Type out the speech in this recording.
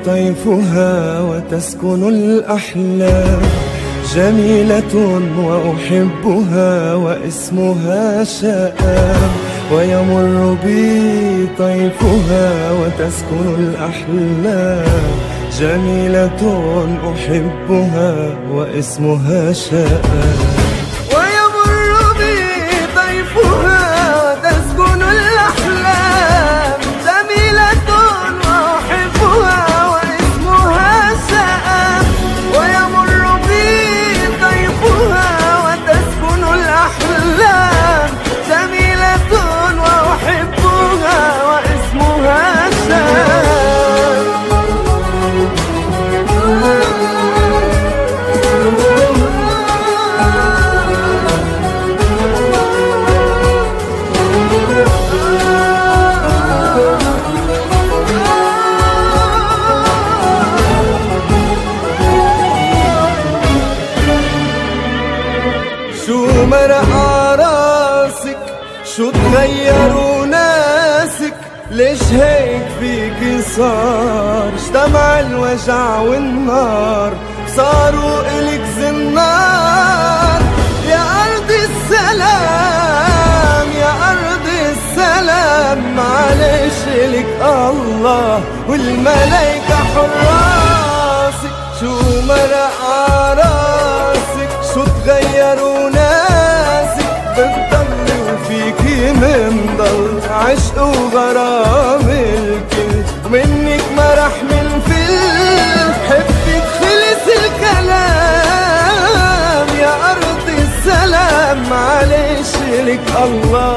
طيفها وتسكن الأحلام، جميلة وأحبها واسمها شآم. ويمر بي طيفها وتسكن الأحلام، جميلة أحبها واسمها شآم. ويمر بي طيفها وتسكن الأحلام، جميلة وأحبها واسمها شآم. ويمر بي طيفها وتسكن الأحلام، جميلة وأحبها واسمها شآم. شو مرقع راسك، شو تغيروا ناسك، ليش هيك فيكي صار؟ اجتمع الوجع والنار، صاروا إلك زنار. يا أرض السلام، يا أرض السلام، معلش إلك الله والملايكة حراسك. شو مرقع راسك، شو تغيروا ناسك، بتضلي وفيكي منضل عشق وغرام الكل، ومنك ما رح منفل، حبك خلص الكلام. يا أرض السلام، معلش إلك الله